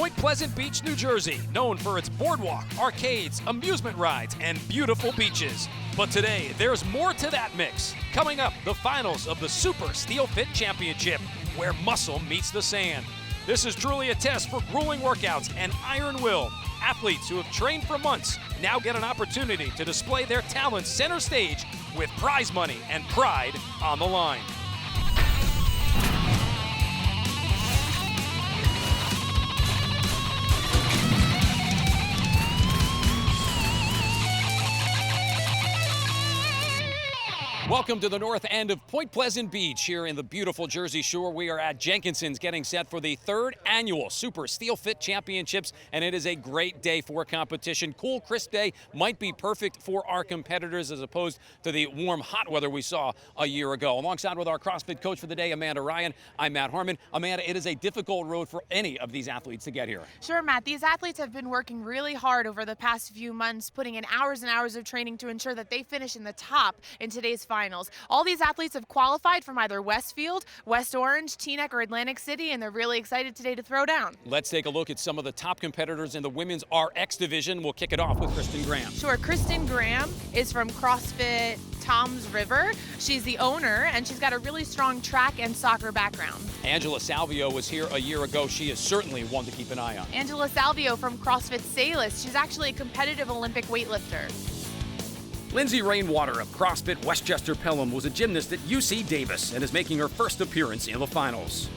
Point Pleasant Beach, New Jersey, known for its boardwalk, arcades, amusement rides, and beautiful beaches. But today, there's more to that mix. Coming up, the finals of the Supersteel Fit Championship, where muscle meets the sand. This is truly a test for grueling workouts and iron will. Athletes who have trained for months now get an opportunity to display their talents center stage with prize money and pride on the line. Welcome to the north end of Point Pleasant Beach here in the beautiful Jersey Shore. We are at Jenkinson's getting set for the third annual Supersteel Fit Championships, and it is a great day for competition. Cool, crisp day might be perfect for our competitors as opposed to the warm, hot weather we saw a year ago. Alongside with our CrossFit coach for the day, Amanda Ryan, I'm Matt Harmon. Amanda, it is a difficult road for any of these athletes to get here. Sure, Matt. These athletes have been working really hard over the past few months, putting in hours and hours of training to ensure that they finish in the top in today's finals. All these athletes have qualified from either Westfield, West Orange, Teaneck, or Atlantic City, and they're really excited today to throw down. Let's take a look at some of the top competitors in the women's RX division. We'll kick it off with Kristen Graham. Sure, Kristen Graham is from CrossFit Tom's River. She's the owner, and she's got a really strong track and soccer background. Angela Salvio was here a year ago. She is certainly one to keep an eye on. Angela Salvio from CrossFit Salus. She's actually a competitive Olympic weightlifter. Lindsay Rainwater of CrossFit Westchester Pelham was a gymnast at UC Davis and is making her first appearance in the finals.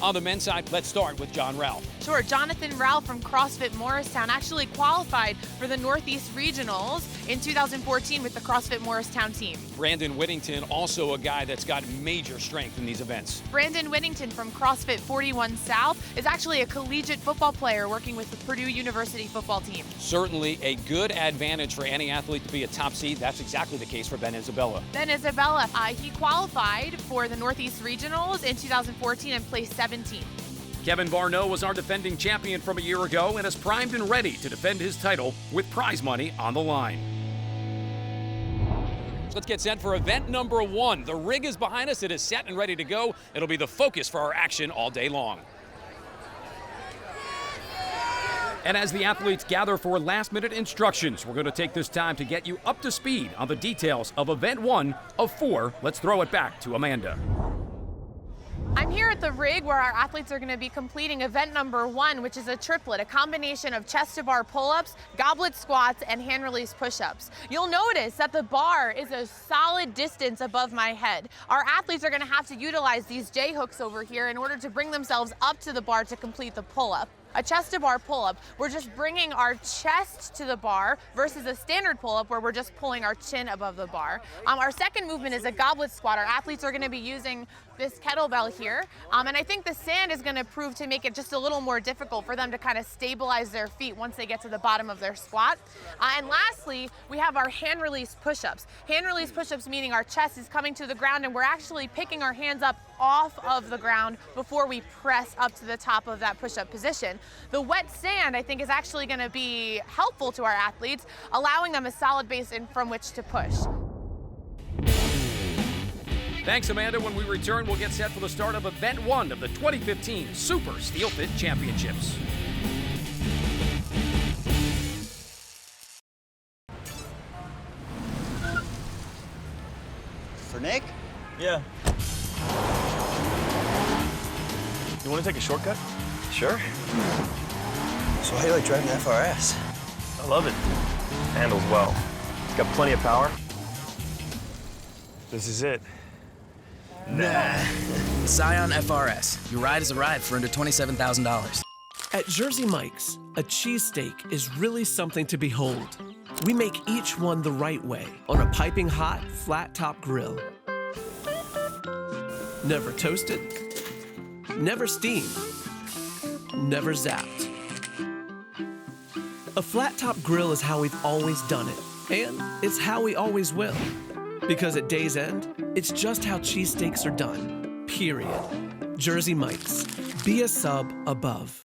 On the men's side, let's start with John Ralph. Sure, Jonathan Ralph from CrossFit Morristown actually qualified for the Northeast Regionals in 2014 with the CrossFit Morristown team. Brandon Whittington, also a guy that's got major strength in these events. Brandon Whittington from CrossFit 41 South is actually a collegiate football player working with the Purdue University football team. Certainly a good advantage for any athlete to be a top seed. That's exactly the case for Ben Isabella. Ben Isabella, he qualified for the Northeast Regionals in 2014 and placed 17th. Kevin Barneau was our defending champion from a year ago and is primed and ready to defend his title with prize money on the line. Let's get set for event number 1. The rig is behind us. It is set and ready to go. It'll be the focus for our action all day long. And as the athletes gather for last-minute instructions, we're going to take this time to get you up to speed on the details of event 1 of 4. Let's throw it back to Amanda. I'm here at the rig where our athletes are going to be completing event number 1, which is a triplet, a combination of chest-to-bar pull-ups, goblet squats, and hand-release push-ups. You'll notice that the bar is a solid distance above my head. Our athletes are going to have to utilize these J-hooks over here in order to bring themselves up to the bar to complete the pull-up. A chest-to-bar pull-up, we're just bringing our chest to the bar versus a standard pull-up where we're just pulling our chin above the bar. Our second movement is a goblet squat. Our athletes are going to be using this kettlebell here, and I think the sand is going to prove to make it just a little more difficult for them to kind of stabilize their feet once they get to the bottom of their squat. And lastly, we have our hand-release push-ups. Hand-release push-ups meaning our chest is coming to the ground and we're actually picking our hands up off of the ground before we press up to the top of that push-up position. The wet sand, I think, is actually going to be helpful to our athletes, allowing them a solid base from which to push. Thanks, Amanda. When we return, we'll get set for the start of event 1 of the 2015 Supersteel Fit Championships. For Nick? Yeah. You want to take a shortcut? Sure. So how do you like driving the FRS? I love it. Handles well. It's got plenty of power. This is it. Nah. Scion FRS. Your ride has arrived for under $27,000. At Jersey Mike's, a cheesesteak is really something to behold. We make each one the right way on a piping hot, flat-top grill. Never toasted, never steamed, never zapped. A flat-top grill is how we've always done it, and it's how we always will. Because at day's end, it's just how cheesesteaks are done, period. Jersey Mike's. Be a sub above.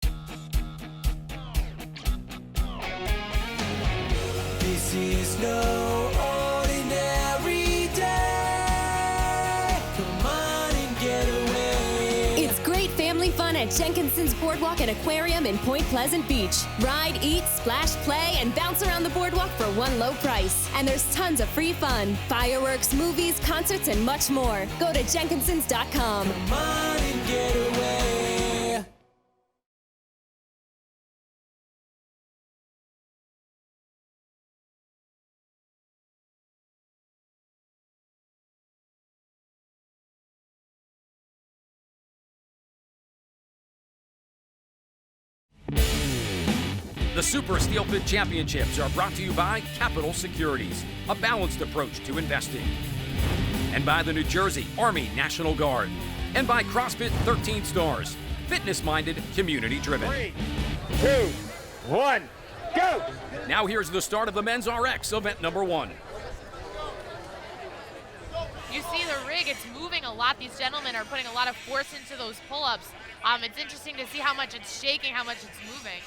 This is no ordinary day. Come on and get away. It's great family fun at Jenkinson's Boardwalk and Aquarium in Point Pleasant Beach. Ride, eat, splash, play, and bounce around the boardwalk for one low price. And there's tons of free fun, fireworks, movies, concerts, and much more. Go to jenkinsons.com. Come on and get away. The Supersteel Fit Championships are brought to you by Capital Securities, a balanced approach to investing. And by the New Jersey Army National Guard. And by CrossFit 13 Stars, fitness-minded, community-driven. 3, 2, 1, go! Now here's the start of the Men's RX event number 1. You see the rig, it's moving a lot. These gentlemen are putting a lot of force into those pull-ups. It's interesting to see how much it's shaking, how much it's moving.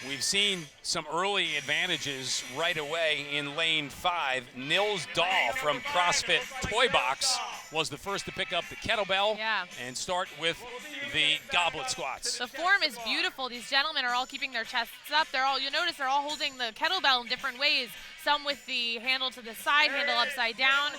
We've seen some early advantages right away in lane 5. Nils Dahl from CrossFit Toy Box was the first to pick up the kettlebell and start with the goblet squats. The form is beautiful. These gentlemen are all keeping their chests up. You'll notice they're all holding the kettlebell in different ways. Some with the handle to the side, handle upside down.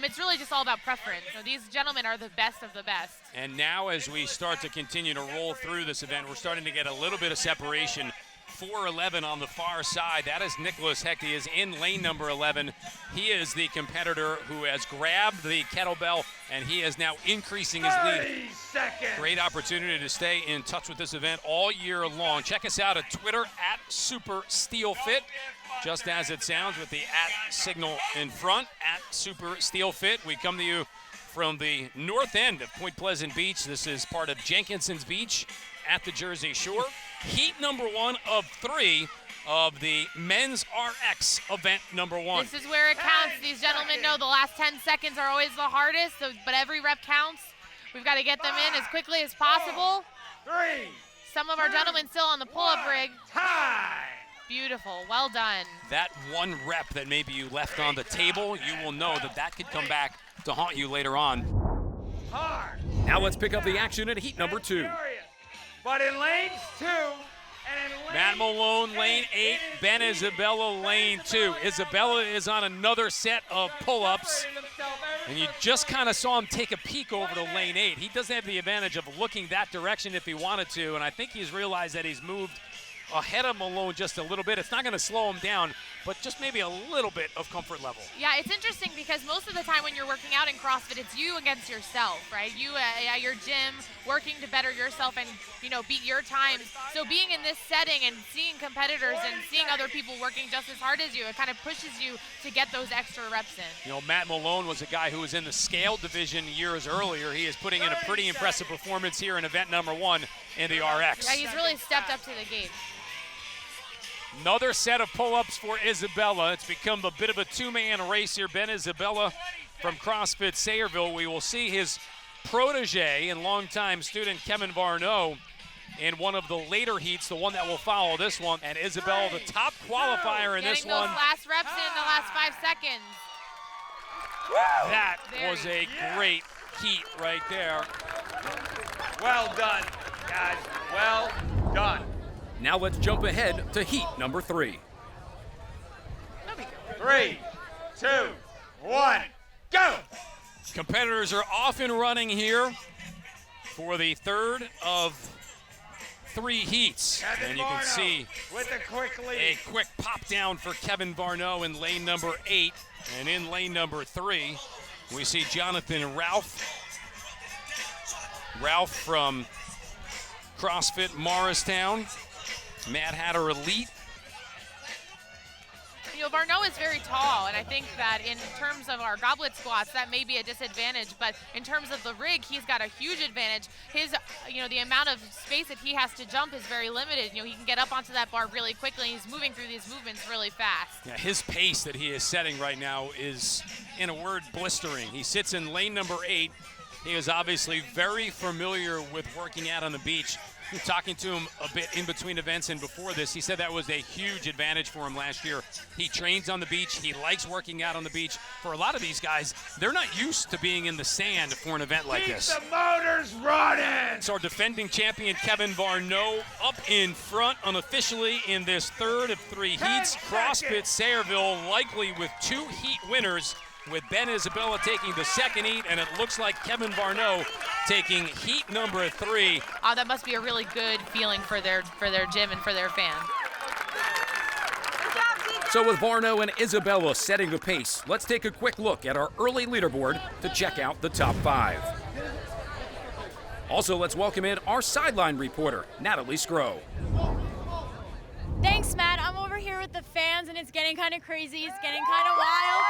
It's really just all about preference. So these gentlemen are the best of the best. And now as we start to continue to roll through this event, we're starting to get a little bit of separation. 4'11" on the far side. That is Nicholas Hecht. He is in lane number 11. He is the competitor who has grabbed the kettlebell, and he is now increasing his lead. Great opportunity to stay in touch with this event all year long. Check us out at Twitter at Supersteelfit, just as it sounds with the @ signal in front, at Supersteelfit. We come to you from the north end of Point Pleasant Beach. This is part of Jenkinson's Beach at the Jersey Shore. Heat number 1 of 3 of the Men's RX event number 1. This is where it counts. These gentlemen know the last 10 seconds are always the hardest, but every rep counts. We've got to get them in as quickly as possible. 3. Some of our gentlemen still on the pull-up rig. Time. Beautiful, well done. That one rep that maybe you left on the table, you will know that that could come back to haunt you later on. Hard. Now let's pick up the action at heat number 2. But in lanes 2 and in lane Matt Malone, lane 8. Ben Isabella, lane 2. Isabella is on another set of pull-ups. And you just kind of saw him take a peek over to lane 8. He doesn't have the advantage of looking that direction if he wanted to, and I think he's realized that he's moved ahead of Malone just a little bit. It's not going to slow him down, but just maybe a little bit of comfort level. Yeah, it's interesting because most of the time when you're working out in CrossFit, it's you against yourself, right? You at your gym working to better yourself and, beat your times. So being in this setting and seeing competitors and seeing other people working just as hard as you, it kind of pushes you to get those extra reps in. Matt Malone was a guy who was in the scale division years earlier. He is putting in a pretty impressive performance here in event number 1 in the RX. Yeah, he's really stepped up to the game. Another set of pull-ups for Isabella. It's become a bit of a two-man race here. Ben Isabella from CrossFit Sayreville. We will see his protege and longtime student Kevin Varno in one of the later heats, the one that will follow this one. And Isabella, the top qualifier in this one. Getting those last reps in the last 5 seconds. That was a great heat right there. Well done, guys. Well done. Now let's jump ahead to heat number 3. 3, 2, 1, go! Competitors are off and running here for the third of 3 heats. Kevin and you can Varno see with a quick lead. a quick pop down for Kevin Varno in lane number 8. And in lane number 3, we see Jonathan Ralph. Ralph from CrossFit Morristown. Mad Hatter Elite. Varno is very tall, and I think that in terms of our goblet squats, that may be a disadvantage, but in terms of the rig, he's got a huge advantage. His, the amount of space that he has to jump is very limited. He can get up onto that bar really quickly, and he's moving through these movements really fast. Yeah, his pace that he is setting right now is, in a word, blistering. He sits in lane number 8, He is obviously very familiar with working out on the beach. Talking to him a bit in between events and before this, he said that was a huge advantage for him last year. He trains on the beach. He likes working out on the beach. For a lot of these guys, they're not used to being in the sand for an event like this. Keep the motors running! So our defending champion Kevin Varno up in front unofficially in this third of 3 heats. CrossFit Sayreville likely with 2 heat winners, with Ben Isabella taking the second heat, and it looks like Kevin Varno taking heat number 3. Oh, that must be a really good feeling for their gym and for their fans. So with Varno and Isabella setting the pace, let's take a quick look at our early leaderboard to check out the top 5. Also, let's welcome in our sideline reporter, Natalie Scrow. Thanks, Matt. I'm over here with the fans, and it's getting kind of crazy. It's getting kind of wild.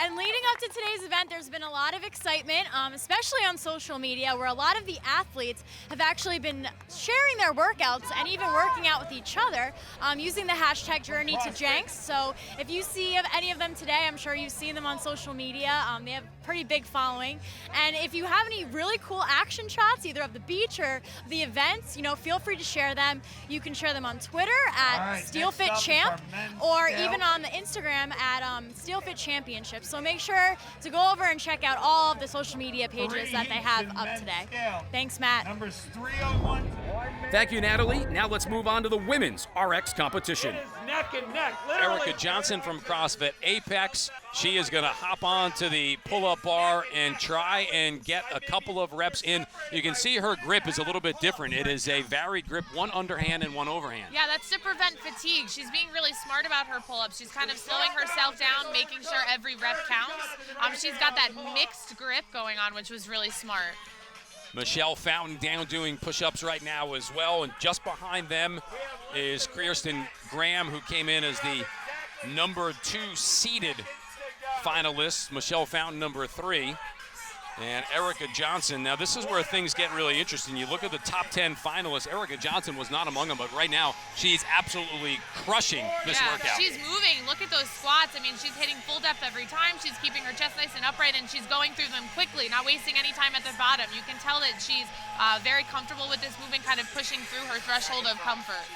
And leading up to today's event, there's been a lot of excitement, especially on social media, where a lot of the athletes have actually been sharing their workouts and even working out with each other using the hashtag Journey to Jenks. So if you see any of them today, I'm sure you've seen them on social media. They have a pretty big following. And if you have any really cool action shots, either of the beach or the events, feel free to share them. You can share them on Twitter at SteelFit Champ, or even on the Instagram at SteelFit Championship. So make sure to go over and check out all of the social media pages that they have up today. Thanks, Matt. Numbers 301. Thank you, Natalie. Now let's move on to the women's RX competition. Neck and neck, literally. Erica Johnson from CrossFit Apex. She is going to hop on to the pull-up bar and try and get a couple of reps in. You can see her grip is a little bit different. It is a varied grip, one underhand and one overhand. Yeah, that's to prevent fatigue. She's being really smart about her pull-ups. She's kind of slowing herself down, making sure every rep counts. She's got that mixed grip going on, which was really smart. Michelle Fountain down doing push-ups right now as well, and just behind them is Kirsten Graham, who came in as the number 2 seeded finalist. Michelle Fountain number 3, and Erica Johnson. Now this is where things get really interesting. You look at the top 10 finalists. Erica Johnson was not among them, but right now she's absolutely crushing this workout. She's moving. Look at those squats. She's hitting full depth every time. She's keeping her chest nice and upright, and she's going through them quickly, not wasting any time at the bottom. You can tell that she's very comfortable with this movement, kind of pushing through her threshold of comfort.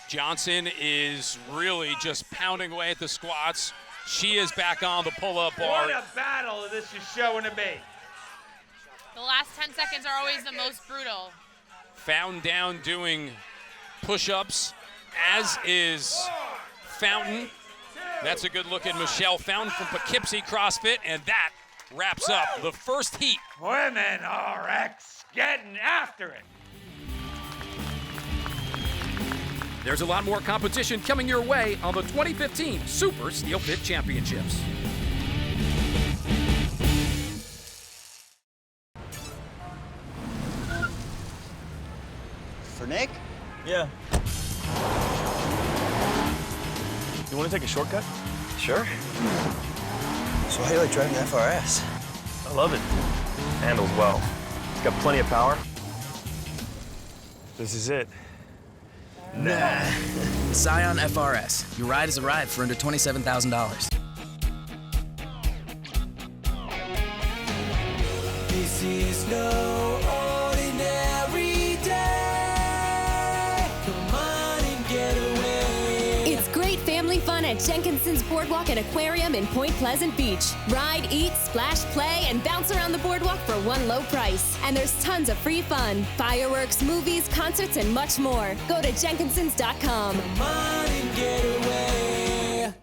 Johnson is really just pounding away at the squats. She is back on the pull-up bar. What a battle this is showing to be. The last 10 seconds are always the most brutal. Fountain down doing push-ups, as is Fountain. That's a good look at Michelle Fountain from Poughkeepsie CrossFit, and that wraps up the first heat. Women RX getting after it. There's a lot more competition coming your way on the 2015 Supersteel Fit Championships. For Nick? Yeah. You want to take a shortcut? Sure. So how do you like driving the FRS? I love it. Handles well. It's got plenty of power. This is it. Nah. Scion FRS. Your ride has arrived for under $27,000. This is no ordinary day. Come on and get away. It's great family fun at Jenkinson's Boardwalk and Aquarium in Point Pleasant Beach. Ride, eat, splash, play, and bounce around the boardwalk for one low price. And there's tons of free fun. Fireworks, movies, concerts, and much more. Go to jenkinsons.com. Come on and get away.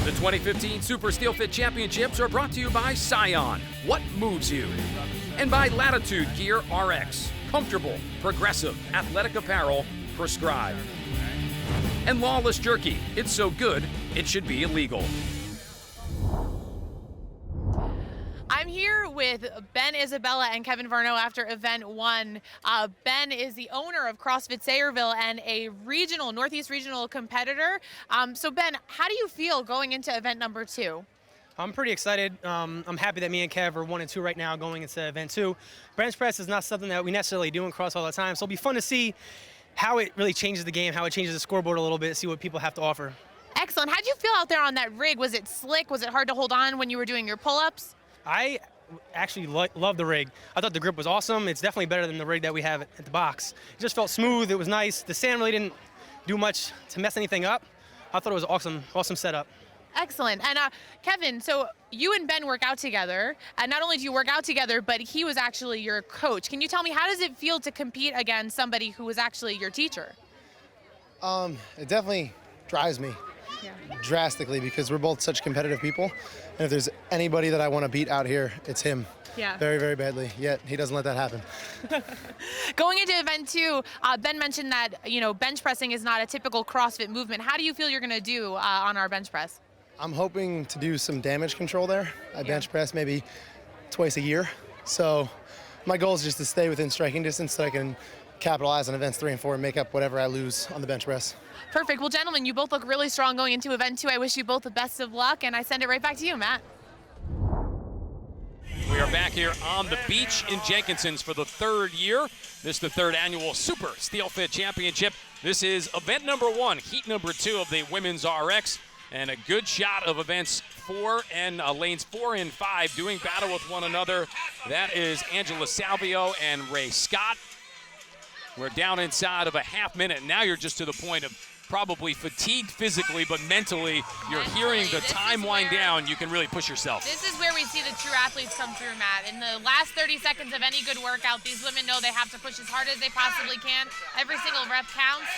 The 2015 Supersteel Fit Championships are brought to you by Scion, what moves you? And by Latitude Gear RX, comfortable, progressive, athletic apparel, prescribed. And Lawless Jerky, it's so good, it should be illegal. I'm here with Ben Isabella and Kevin Varno after event 1. Ben is the owner of CrossFit Sayreville and a Northeast regional competitor. So Ben, how do you feel going into event number 2? I'm pretty excited. I'm happy that me and Kev are 1 and 2 right now going into event 2. Bench press is not something that we necessarily do in cross all the time, so it'll be fun to see how it really changes the game, how it changes the scoreboard a little bit, see what people have to offer. Excellent. How'd you feel out there on that rig? Was it slick? Was it hard to hold on when you were doing your pull-ups? I actually love the rig. I thought the grip was awesome. It's definitely better than the rig that we have at the box. It just felt smooth. It was nice. The sand really didn't do much to mess anything up. I thought it was awesome setup. Excellent. And Kevin, so you and Ben work out together. And not only do you work out together, but he was actually your coach. Can you tell me, how does it feel to compete against somebody who was actually your teacher? It definitely drives me drastically because we're both such competitive people. And if there's anybody that I want to beat out here, it's him. Yeah. Very, very badly. Yet he doesn't let that happen. Going into event 2, Ben mentioned that, bench pressing is not a typical CrossFit movement. How do you feel you're going to do on our bench press? I'm hoping to do some damage control there. I bench press maybe twice a year. So my goal is just to stay within striking distance so I can capitalize on events 3 and 4 and make up whatever I lose on the bench press. Perfect. Well, gentlemen, you both look really strong going into event 2. I wish you both the best of luck, and I send it right back to you, Matt. We are back here on the beach in Jenkinson's for the 3rd year. This is the 3rd annual Supersteel Fit Championship. This is event number 1, heat number 2 of the women's RX. And a good shot of events 4 and lanes 4 and 5 doing battle with one another. That is Angela Salvio and Ray Scott. We're down inside of a half minute. Now you're just to the point of probably fatigued physically, but mentally, you're hearing the time wind down. You can really push yourself. This is where we see the true athletes come through, Matt. In the last 30 seconds of any good workout, these women know they have to push as hard as they possibly can. Every single rep counts.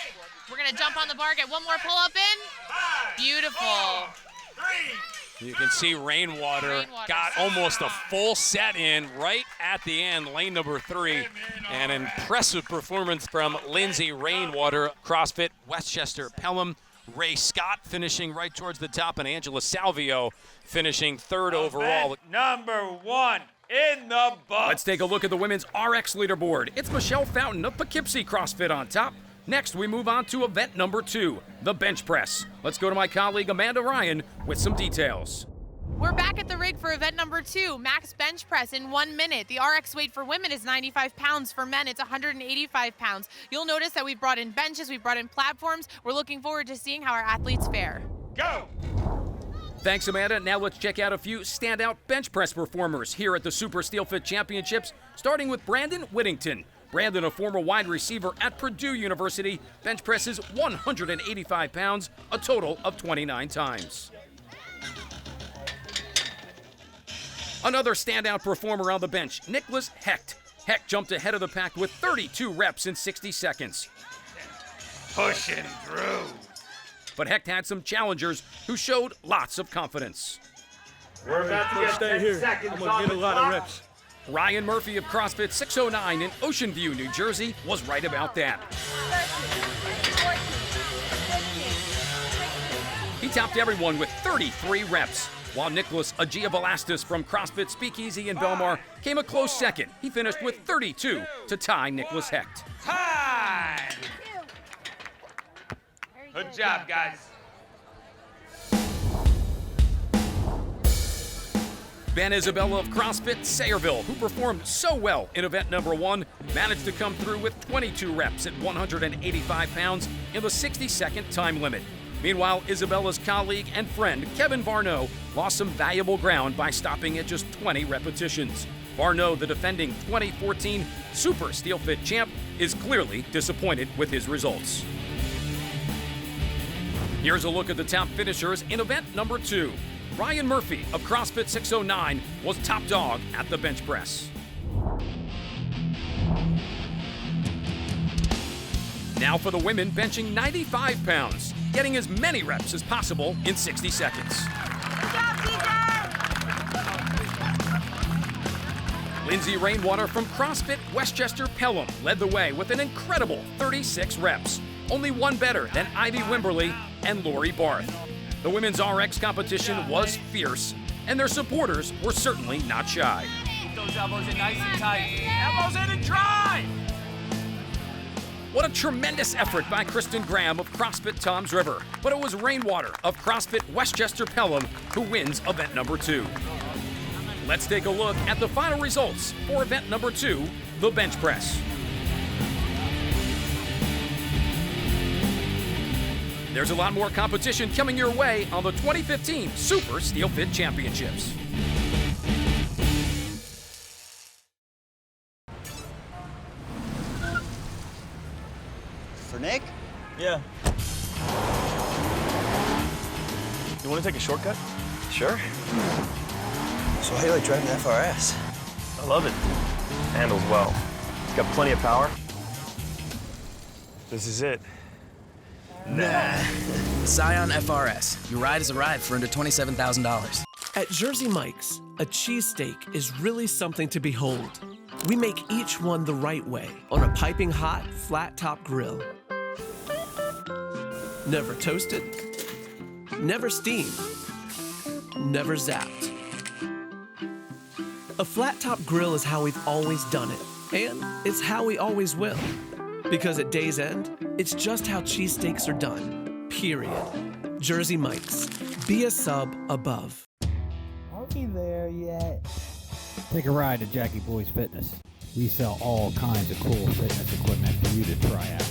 We're going to jump on the bar, get one more pull-up in. Beautiful. You can see Rainwater got almost a full set in right at the end, lane number 3. An impressive performance from Lindsay Rainwater, CrossFit Westchester Pelham. Ray Scott finishing right towards the top, and Angela Salvio finishing 3rd overall. Number 1 in the book. Let's take a look at the women's RX leaderboard. It's Michelle Fountain of Poughkeepsie CrossFit on top. Next, we move on to event number 2, the bench press. Let's go to my colleague Amanda Ryan with some details. We're back at the rig for event number 2, max bench press in 1 minute. The RX weight for women is 95 pounds. For men, it's 185 pounds. You'll notice that we've brought in benches, we've brought in platforms. We're looking forward to seeing how our athletes fare. Go! Thanks, Amanda. Now let's check out a few standout bench press performers here at the Supersteel Fit Championships, starting with Brandon Whittington. Brandon, a former wide receiver at Purdue University, bench presses 185 pounds, a total of 29 times. Another standout performer on the bench, Nicholas Hecht. Hecht jumped ahead of the pack with 32 reps in 60 seconds. Pushing through. But Hecht had some challengers who showed lots of confidence. We're about to stay here. I'm going to get a lot of reps. Ryan Murphy of CrossFit 609 in Ocean View, New Jersey, was right about that. He topped everyone with 33 reps, while Nicholas Agia-Velastis from CrossFit Speakeasy in Belmar came a close second. He finished with 32 to tie Nicholas Hecht. Time! Good job, guys. Ben Isabella of CrossFit Sayreville, who performed so well in event number 1, managed to come through with 22 reps at 185 pounds in the 60-second time limit. Meanwhile, Isabella's colleague and friend, Kevin Varno, lost some valuable ground by stopping at just 20 repetitions. Varno, the defending 2014 Supersteel Fit champ, is clearly disappointed with his results. Here's a look at the top finishers in event number 2. Ryan Murphy of CrossFit 609 was top dog at the bench press. Now for the women benching 95 pounds, getting as many reps as possible in 60 seconds. Lindsay Rainwater from CrossFit Westchester Pelham led the way with an incredible 36 reps, only one better than Ivy Wimberly and Lori Barth. The women's RX competition was fierce, and their supporters were certainly not shy. Keep those elbows in nice and tight. Elbows in and drive! What a tremendous effort by Kristen Graham of CrossFit Toms River. But it was Rainwater of CrossFit Westchester Pelham who wins event number 2. Let's take a look at the final results for event number 2, the bench press. There's a lot more competition coming your way on the 2015 Supersteel Fit Championships. For Nick? Yeah. You want to take a shortcut? Sure. So how do you like driving the FRS? I love it. Handles well. It's got plenty of power. This is it. Nah. Scion FRS. Your ride has arrived for under $27,000. At Jersey Mike's, a cheesesteak is really something to behold. We make each one the right way on a piping hot, flat top grill. Never toasted, never steamed, never zapped. A flat top grill is how we've always done it, and it's how we always will. Because at day's end, it's just how cheesesteaks are done, period. Jersey Mike's, be a sub above. Are we there yet? Take a ride to Jackie Boy's Fitness. We sell all kinds of cool fitness equipment for you to try out.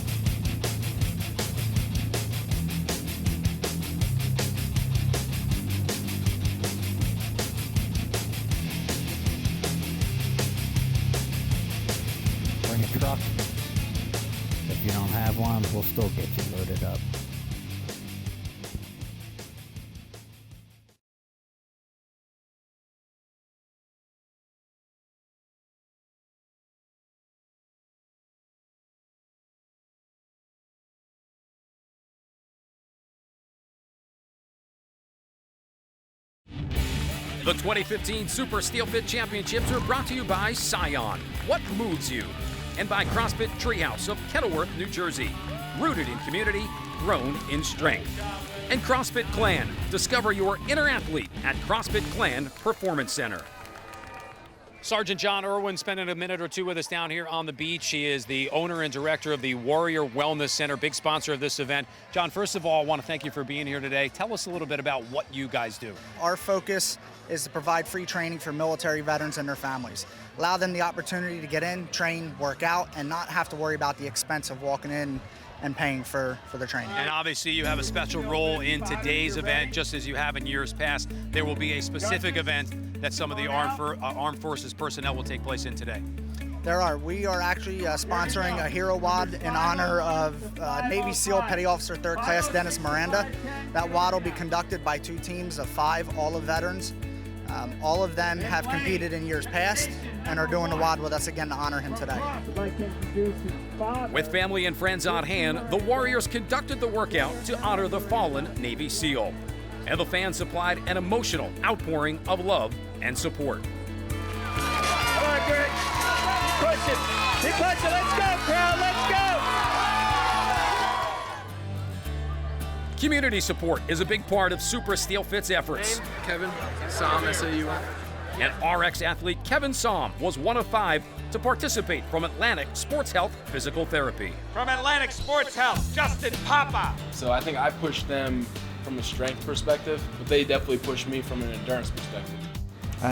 Bring a truck. If you don't have one, we'll still get you loaded up. The 2015 Supersteel Fit Championships are brought to you by Scion, what moves you, and by CrossFit Treehouse of Kenilworth, New Jersey, rooted in community, grown in strength. And CrossFit Clan, discover your inner athlete at CrossFit Clan Performance Center. Sergeant John Irwin spending a minute or two with us down here on the beach. He is the owner and director of the Warrior Wellness Center, big sponsor of this event. John, first of all, I want to thank you for being here today. Tell us a little bit about what you guys do. Our focus is to provide free training for military veterans and their families. Allow them the opportunity to get in, train, work out, and not have to worry about the expense of walking in and paying for their training. And obviously you have a special role in today's event, just as you have in years past. There will be a specific event that some of the Armed Forces personnel will take place in today. There are. We are actually sponsoring a Hero WOD in honor of Navy SEAL Petty Officer 3rd Class Dennis Miranda. That WOD will be conducted by 2 teams of 5, all of veterans. All of them have competed in years past and are doing the WOD with us again to honor him today. With family and friends on hand, the Warriors conducted the workout to honor the fallen Navy SEAL. And the fans supplied an emotional outpouring of love and support. Come on, Greg. Keep pushing. Keep pushing. Let's go, crowd. Let's go. Community support is a big part of Supersteel Fit's efforts. Kevin Som, SAU. And RX athlete Kevin Som was one of 5 to participate from Atlantic Sports Health Physical Therapy. From Atlantic Sports Health, Justin Papa. So I think I pushed them from a strength perspective, but they definitely pushed me from an endurance perspective.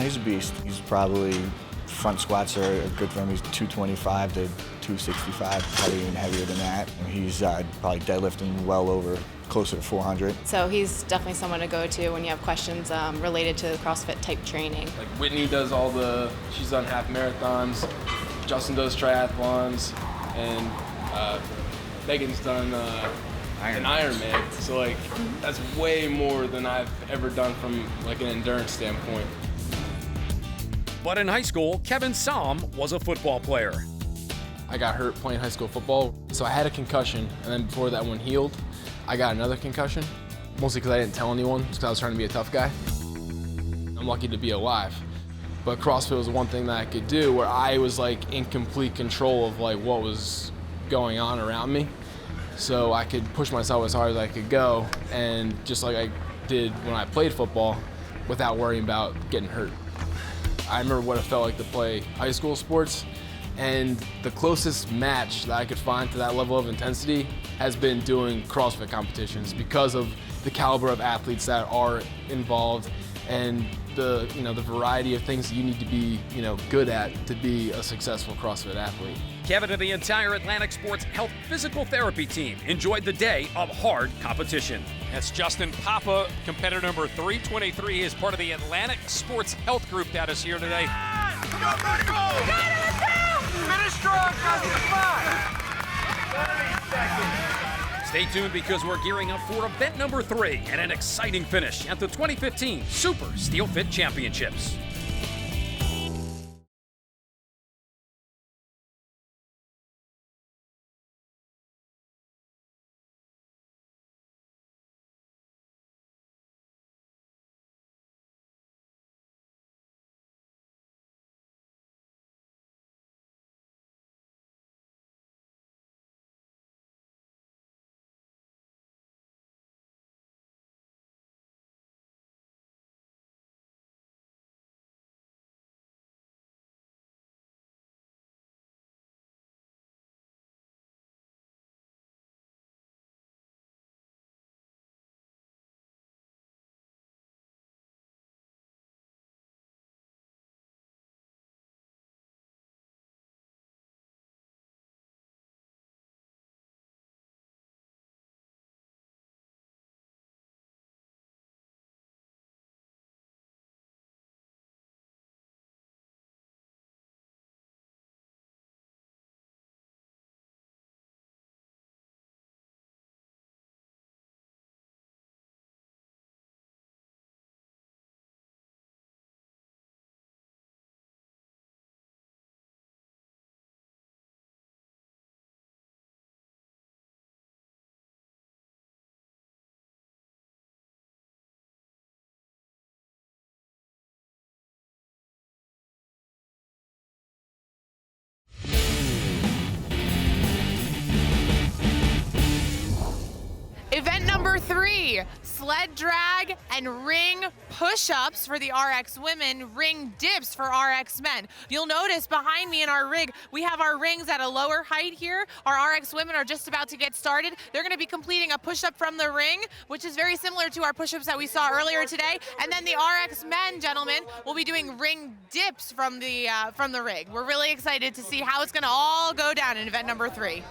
He's a beast. He's probably, front squats are good for him. He's 225 to 265, probably even heavier than that. And he's probably deadlifting well over closer to 400. So he's definitely someone to go to when you have questions related to CrossFit type training. Like Whitney does she's done half marathons, Justin does triathlons, and Megan's done an Ironman. So like that's way more than I've ever done from like an endurance standpoint. But in high school, Kevin Som was a football player. I got hurt playing high school football, so I had a concussion, and then before that one healed, I got another concussion, mostly because I didn't tell anyone, just because I was trying to be a tough guy. I'm lucky to be alive, but CrossFit was the one thing that I could do where I was like in complete control of like what was going on around me, so I could push myself as hard as I could go, and just like I did when I played football, without worrying about getting hurt. I remember what it felt like to play high school sports, And the closest match that I could find to that level of intensity has been doing CrossFit competitions because of the caliber of athletes that are involved and the variety of things that you need to be good at to be a successful CrossFit athlete. Kevin and the entire Atlantic Sports Health Physical Therapy team enjoyed the day of hard competition. That's Justin Papa, competitor number 323, is part of the Atlantic Sports Health Group that is here today. Come on, buddy, go! Finish strong, Justin, 5. 30 seconds. Stay tuned because we're gearing up for event number 3 and an exciting finish at the 2015 Supersteel Fit Championships. Event number 3, sled drag and ring push-ups for the RX women, ring dips for RX men. You'll notice behind me in our rig, we have our rings at a lower height here. Our RX women are just about to get started. They're gonna be completing a push-up from the ring, which is very similar to our push-ups that we saw earlier today. And then the RX men, gentlemen, will be doing ring dips from the rig. We're really excited to see how it's gonna all go down in event number 3.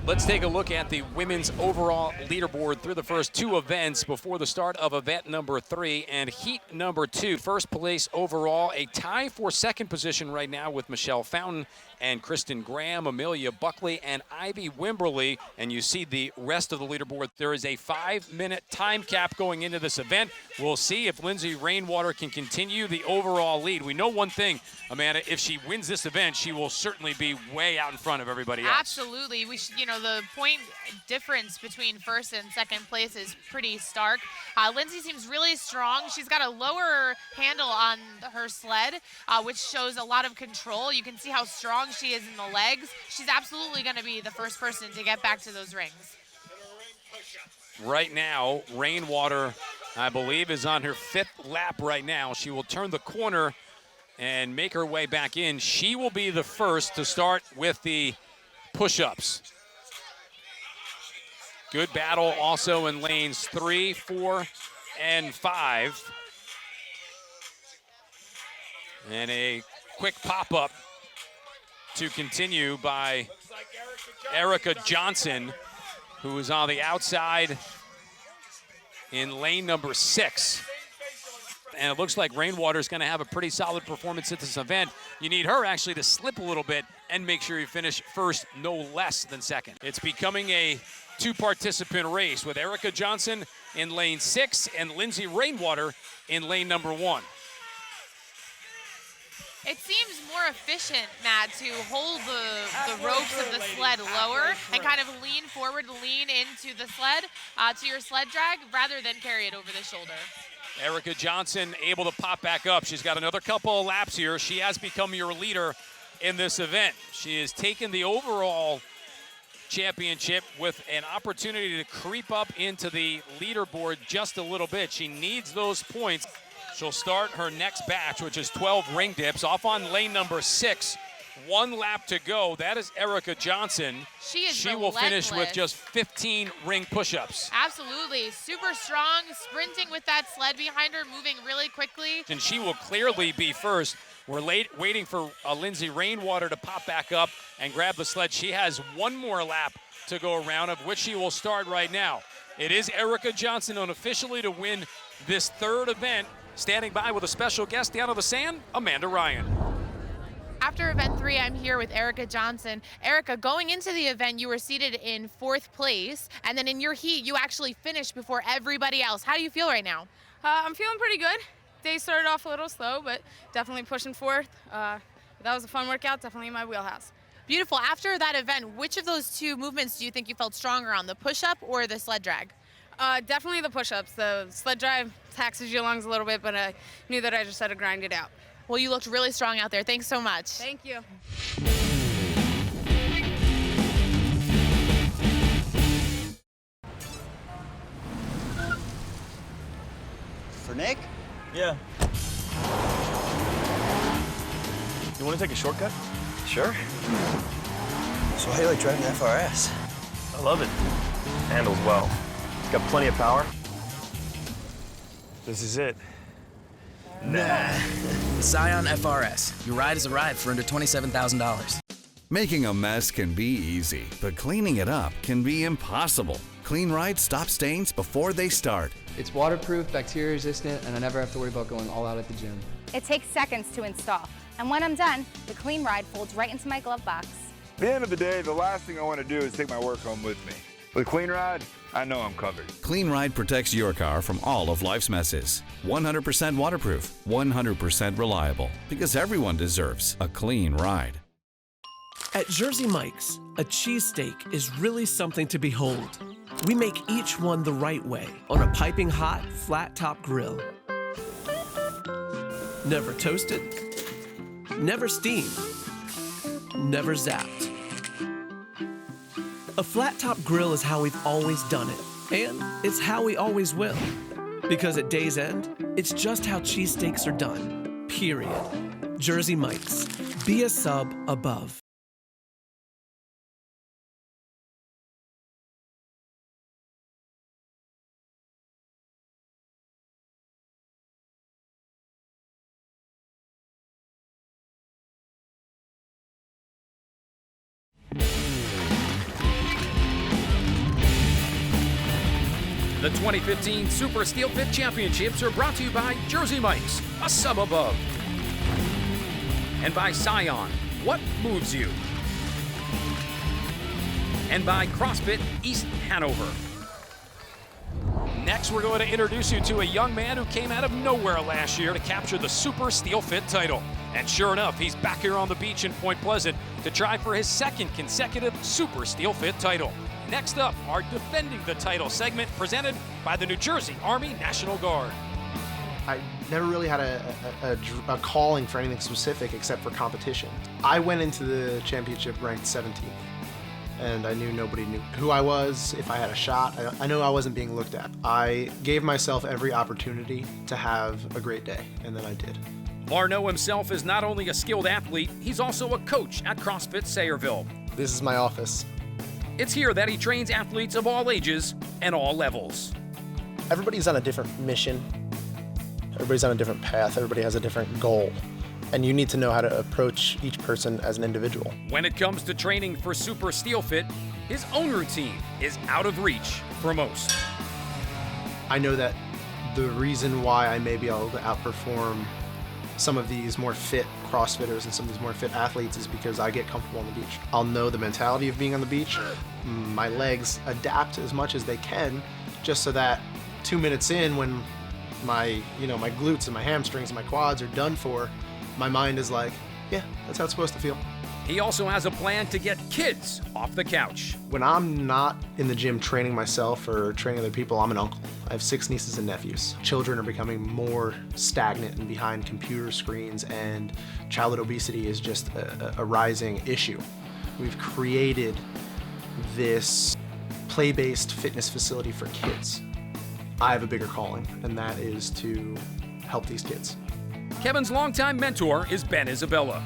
Let's take a look at the women's overall leaderboard through the first 2 events before the start of event number 3 and heat number 2. First place overall, a tie for second position right now with Michelle Fountain and Kristen Graham, Amelia Buckley, and Ivy Wimberly. And you see the rest of the leaderboard. There is a 5-minute time cap going into this event. We'll see if Lindsay Rainwater can continue the overall lead. We know one thing, Amanda, if she wins this event, she will certainly be way out in front of everybody else. Absolutely. We should, the point difference between first and second place is pretty stark. Lindsay seems really strong. She's got a lower handle on her sled, which shows a lot of control. You can see how strong she is in the legs. She's absolutely going to be the first person to get back to those rings. Right now, Rainwater, I believe, is on her 5th lap right now. She will turn the corner and make her way back in. She will be the first to start with the push-ups. Good battle also in lanes 3, 4, and 5. And a quick pop-up to continue by Erica Johnson, who is on the outside in lane number 6. And it looks like Rainwater is going to have a pretty solid performance at this event. You need her actually to slip a little bit and make sure you finish first, no less than second. It's becoming a 2-participant race with Erica Johnson in lane 6 and Lindsay Rainwater in lane number 1. It seems more efficient, Matt, to hold the ropes of the sled lower and kind of lean forward, lean into the sled, to your sled drag, rather than carry it over the shoulder. Erica Johnson able to pop back up. She's got another couple of laps here. She has become your leader in this event. She has taken the overall championship with an opportunity to creep up into the leaderboard just a little bit. She needs those points. She'll start her next batch, which is 12 ring dips, off on lane number 6. 1 lap to go. That is Erica Johnson. She will finish with just 15 ring push-ups. Absolutely. Super strong, sprinting with that sled behind her, moving really quickly. And she will clearly be first. We're waiting for Lindsay Rainwater to pop back up and grab the sled. She has 1 more lap to go around, of which she will start right now. It is Erica Johnson unofficially to win this 3rd event. Standing by with a special guest down on the sand, Amanda Ryan. After event 3, I'm here with Erica Johnson. Erica, going into the event, you were seated in 4th place, and then in your heat, you actually finished before everybody else. How do you feel right now? I'm feeling pretty good. Day started off a little slow, but definitely pushing forth. That was a fun workout, definitely in my wheelhouse. Beautiful. After that event, which of those 2 movements do you think you felt stronger on, the push-up or the sled drag? Definitely the push-ups. The sled drive taxes your lungs a little bit, but I knew that I just had to grind it out. Well, you looked really strong out there. Thanks so much. Thank you. For Nick? Yeah. You want to take a shortcut? Sure. So how do you like driving the FRS? I love it. Handles well. It's got plenty of power. This is it. Nah. Scion FRS. Your ride has arrived for under $27,000. Making a mess can be easy, but cleaning it up can be impossible. Clean Ride stops stains before they start. It's waterproof, bacteria resistant, and I never have to worry about going all out at the gym. It takes seconds to install. And when I'm done, the Clean Ride folds right into my glove box. At the end of the day, the last thing I want to do is take my work home with me. With Clean Ride, I know I'm covered. Clean Ride protects your car from all of life's messes. 100% waterproof, 100% reliable, because everyone deserves a clean ride. At Jersey Mike's, a cheesesteak is really something to behold. We make each one the right way on a piping hot, flat-top grill. Never toasted, never steamed, never zapped. A flat-top grill is how we've always done it, and it's how we always will. Because at day's end, it's just how cheesesteaks are done, period. Jersey Mike's. Be a sub above. The 2015 Supersteel Fit Championships are brought to you by Jersey Mike's, a sub above. And by Scion, what moves you? And by CrossFit East Hanover. Next, we're going to introduce you to a young man who came out of nowhere last year to capture the Supersteel Fit title. And sure enough, he's back here on the beach in Point Pleasant to try for his 2nd consecutive Supersteel Fit title. Next up, our Defending the Title segment presented by the New Jersey Army National Guard. I never really had a calling for anything specific except for competition. I went into the championship ranked 17th, and I knew nobody knew who I was, if I had a shot. I knew I wasn't being looked at. I gave myself every opportunity to have a great day, and then I did. Larno himself is not only a skilled athlete, he's also a coach at CrossFit Sayreville. This is my office. It's here that he trains athletes of all ages and all levels. Everybody's on a different mission. Everybody's on a different path. Everybody has a different goal. And you need to know how to approach each person as an individual. When it comes to training for Supersteel Fit, his own routine is out of reach for most. I know that the reason why I may be able to outperform some of these more fit CrossFitters and some of these more fit athletes is because I get comfortable on the beach. I'll know the mentality of being on the beach. My legs adapt as much as they can, just so that 2 minutes in, when my glutes and my hamstrings and my quads are done for, my mind is like, yeah, that's how it's supposed to feel. He also has a plan to get kids off the couch. When I'm not in the gym training myself or training other people, I'm an uncle. I have 6 nieces and nephews. Children are becoming more stagnant and behind computer screens, and childhood obesity is just a rising issue. We've created this play-based fitness facility for kids. I have a bigger calling, and that is to help these kids. Kevin's longtime mentor is Ben Isabella.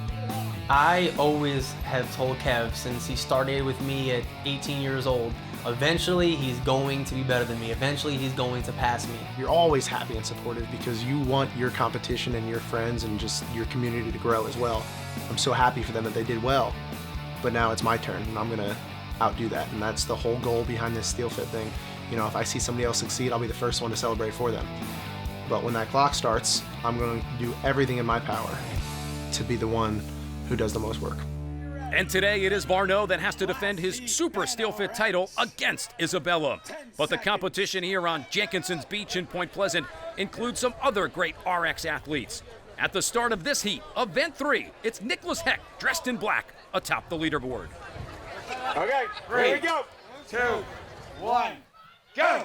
I always have told Kev since he started with me at 18 years old, eventually he's going to be better than me. Eventually he's going to pass me. You're always happy and supportive because you want your competition and your friends and just your community to grow as well. I'm so happy for them that they did well, but now it's my turn and I'm gonna outdo that. And that's the whole goal behind this Steel Fit thing. You know, if I see somebody else succeed, I'll be the first one to celebrate for them. But when that clock starts, I'm gonna do everything in my power to be the one who does the most work. And today it is Varno that has to defend his Supersteel Fit title against Isabella. But the competition here on Jenkinson's Beach in Point Pleasant includes some other great RX athletes. At the start of this heat, event 3, it's Nicholas Heck dressed in black atop the leaderboard. Okay, here we go. 2, 1, go!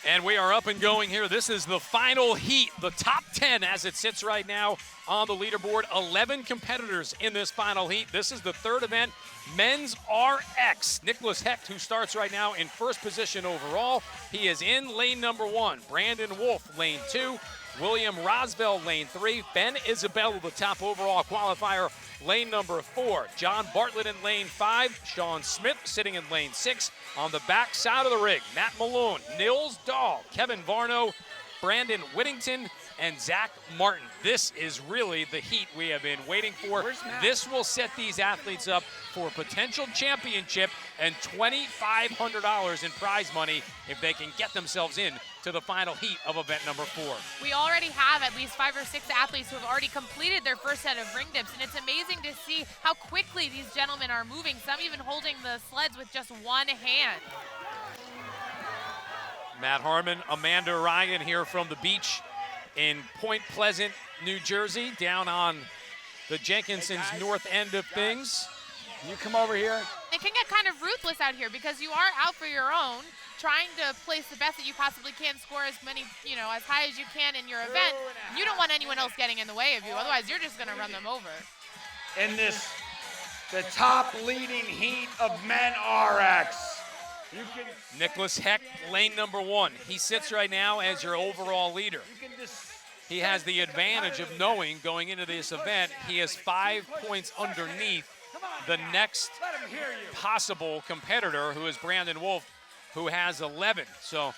And we are up and going here. This is the final heat, the top 10 as it sits right now on the leaderboard. 11 competitors in this final heat. This is the third event, men's RX. Nicholas Hecht, who starts right now in first position overall. He is in lane number 1. Brandon Wolf, lane 2. William Rosvell, lane 3. Ben Isabella, the top overall qualifier, lane number 4. John Bartlett in lane 5. Sean Smith sitting in lane 6. On the back side of the rig, Matt Malone, Nils Dahl, Kevin Varno, Brandon Whittington, and Zach Martin. This is really the heat we have been waiting for. This will set these athletes up for a potential championship and $2,500 in prize money if they can get themselves in to the final heat of event number 4. We already have at least 5 or 6 athletes who have already completed their first set of ring dips, and it's amazing to see how quickly these gentlemen are moving, some even holding the sleds with just one hand. Matt Harmon, Amanda Ryan here from the beach in Point Pleasant, New Jersey, down on the Jenkinson's north end of things. You come over here. It can get kind of ruthless out here because you are out for your own, trying to place the best that you possibly can, score as many, as high as you can in your event. You don't want anyone else getting in the way of you, otherwise you're just gonna run them over. In the top leading heat of men RX. Nicholas Heck, lane number 1. He sits right now as your overall leader. He has the advantage of knowing going into this event he is 5 points underneath the next possible competitor, who is Brandon Wolf, who has 11. So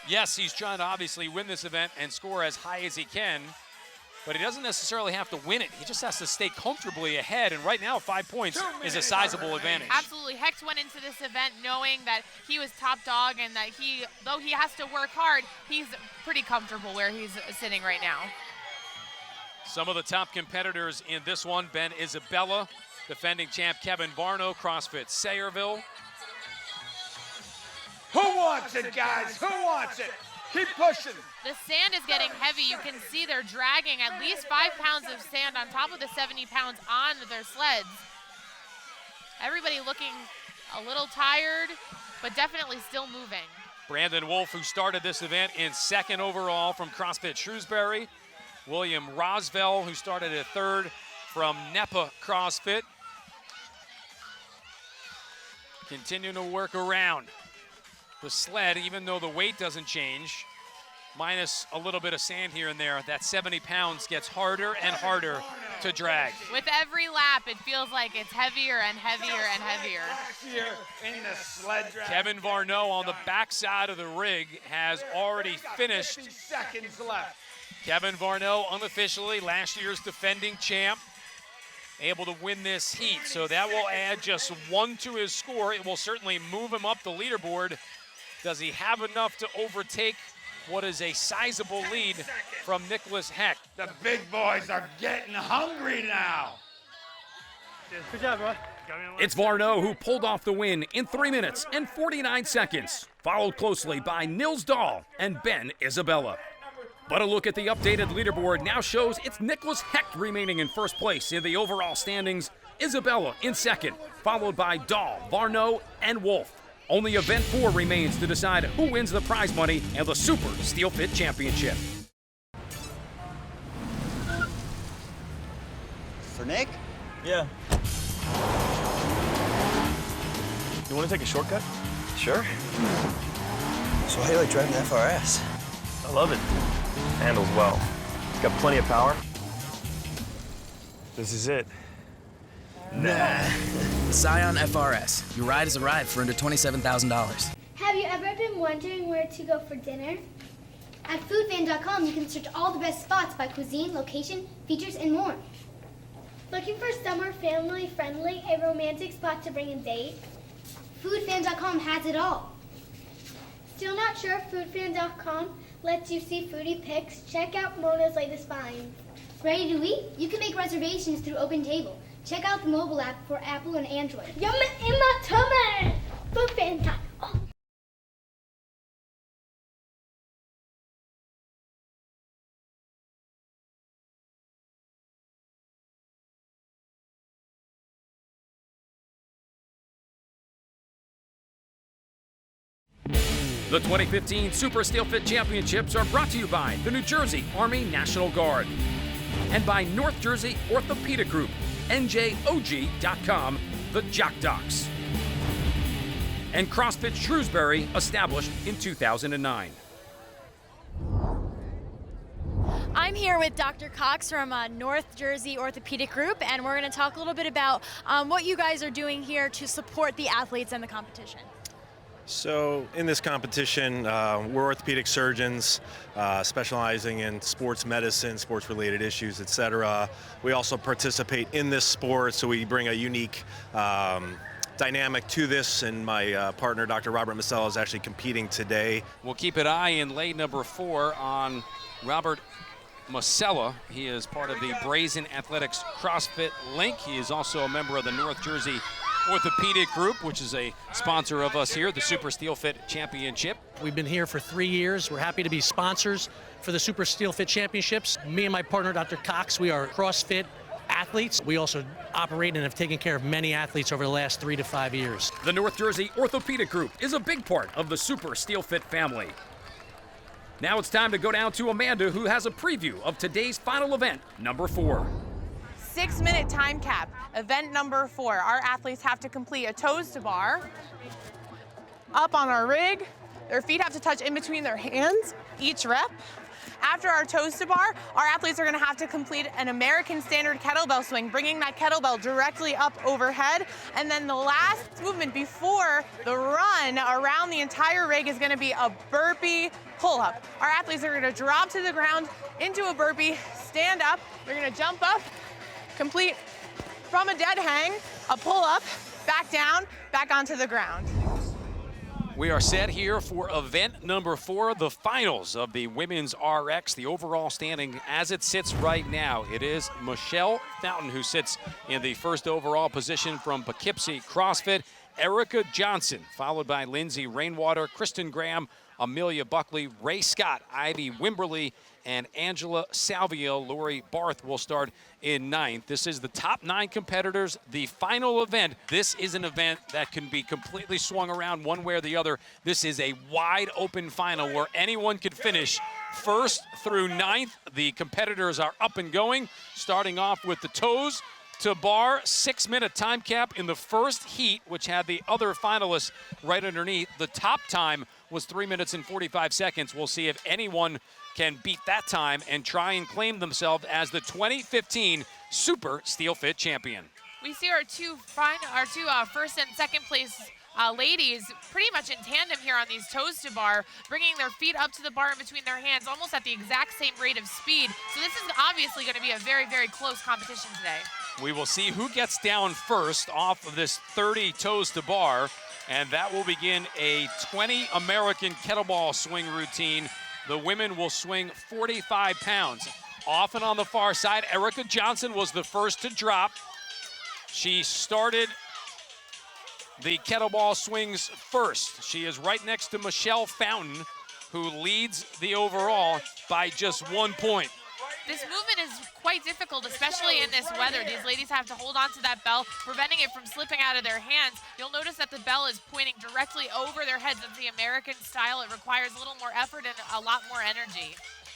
yes, he's trying to obviously win this event and score as high as he can, but he doesn't necessarily have to win it. He just has to stay comfortably ahead, and right now 5 points is a sizable advantage. Absolutely. Hecht went into this event knowing that he was top dog and that though he has to work hard, he's pretty comfortable where he's sitting right now. Some of the top competitors in this one: Ben Isabella, defending champ Kevin Varno, CrossFit Sayreville. Who wants it, guys? Who wants it? Keep pushing. The sand is getting heavy. You can see they're dragging at least 5 pounds of sand on top of the 70 pounds on their sleds. Everybody looking a little tired, but definitely still moving. Brandon Wolf, who started this event in 2nd overall from CrossFit Shrewsbury. William Rosvell, who started at 3rd from NEPA CrossFit. Continuing to work around the sled, even though the weight doesn't change, minus a little bit of sand here and there. That 70 pounds gets harder and harder to drag. With every lap, it feels like it's heavier and heavier and heavier. Here in the sled drag. Kevin Varno on the backside of the rig has already finished. 50 seconds left. Kevin Varno, unofficially last year's defending champ, able to win this heat. So that will add just 1 to his score. It will certainly move him up the leaderboard. Does he have enough to overtake what is a sizable lead from Nicholas Heck? The big boys are getting hungry now. Good job, bro. It's Varno who pulled off the win in 3 minutes and 49 seconds, followed closely by Nils Dahl and Ben Isabella. But a look at the updated leaderboard now shows it's Nicholas Hecht remaining in first place in the overall standings, Isabella in 2nd, followed by Dahl, Varno, and Wolf. Only event 4 remains to decide who wins the prize money and the Supersteel Fit Championship. For Nick? Yeah. You want to take a shortcut? Sure. So how do you like driving the FRS? I love it. Handles well. It's got plenty of power. This is it. Nah. Scion FRS. Your ride is a ride for under $27,000. Have you ever been wondering where to go for dinner? At foodfan.com, you can search all the best spots by cuisine, location, features, and more. Looking for summer family-friendly, a romantic spot to bring a date? Foodfan.com has it all. Still not sure if foodfan.com lets you see foodie pics? Check out Mona's latest find. Ready to eat? You can make reservations through OpenTable. Check out the mobile app for Apple and Android. Yum in my tummy! Foodfan.com. The 2015 Supersteel Fit Championships are brought to you by the New Jersey Army National Guard and by North Jersey Orthopedic Group, NJOG.com, the Jock Docs, and CrossFit Shrewsbury, established in 2009. I'm here with Dr. Cox from North Jersey Orthopedic Group, and we're going to talk a little bit about what you guys are doing here to support the athletes and the competition. So in this competition, we're orthopedic surgeons specializing in sports medicine, sports-related issues, etc. We also participate in this sport, so we bring a unique dynamic to this, and my partner, Dr. Robert Masella, is actually competing today. We'll keep an eye in lane number 4 on Robert Masella. He is part of the Brazen Athletics CrossFit Link. He is also a member of the North Jersey Orthopedic Group, which is a sponsor of us here, the Supersteel Fit Championship. We've been here for 3 years. We're happy to be sponsors for the Supersteel Fit Championships. Me and my partner, Dr. Cox, we are CrossFit athletes. We also operate and have taken care of many athletes over the last 3 to 5 years. The North Jersey Orthopedic Group is a big part of the Supersteel Fit family. Now it's time to go down to Amanda, who has a preview of today's final event, number 4. 6-minute time cap, event number 4. Our athletes have to complete a toes to bar, up on our rig. Their feet have to touch in between their hands, each rep. After our toes to bar, our athletes are gonna have to complete an American standard kettlebell swing, bringing that kettlebell directly up overhead. And then the last movement before the run around the entire rig is gonna be a burpee pull-up. Our athletes are gonna drop to the ground into a burpee, stand up, they're gonna jump up, complete from a dead hang, a pull-up, back down, back onto the ground. We are set here for event number 4, the finals of the Women's RX. The overall standing as it sits right now, it is Michelle Fountain who sits in the first overall position from Poughkeepsie CrossFit. Erica Johnson, followed by Lindsay Rainwater, Kristen Graham, Amelia Buckley, Ray Scott, Ivy Wimberly, and Angela Salvio. Lori Barth will start in 9th. This is the top 9 competitors, the final event. This is an event that can be completely swung around one way or the other. This is a wide open final where anyone could finish 1st through 9th. The competitors are up and going, starting off with the toes to bar, 6-minute time cap in the first heat, which had the other finalists right underneath. The top time was 3 minutes and 45 seconds. We'll see if anyone can beat that time and try and claim themselves as the 2015 Supersteel Fit champion. We see our two first and second place ladies pretty much in tandem here on these toes to bar, bringing their feet up to the bar in between their hands almost at the exact same rate of speed. So this is obviously going to be a very, very close competition today. We will see who gets down first off of this 30 toes to bar, and that will begin a 20 American kettlebell swing routine. The women will swing 45 pounds. Off and on the far side, Erica Johnson was the first to drop. She started the kettlebell swings first. She is right next to Michelle Fountain, who leads the overall by just 1 point. This movement is quite difficult, especially in this weather. These ladies have to hold on to that bell, preventing it from slipping out of their hands. You'll notice that the bell is pointing directly over their heads. It's the American style. It requires a little more effort and a lot more energy.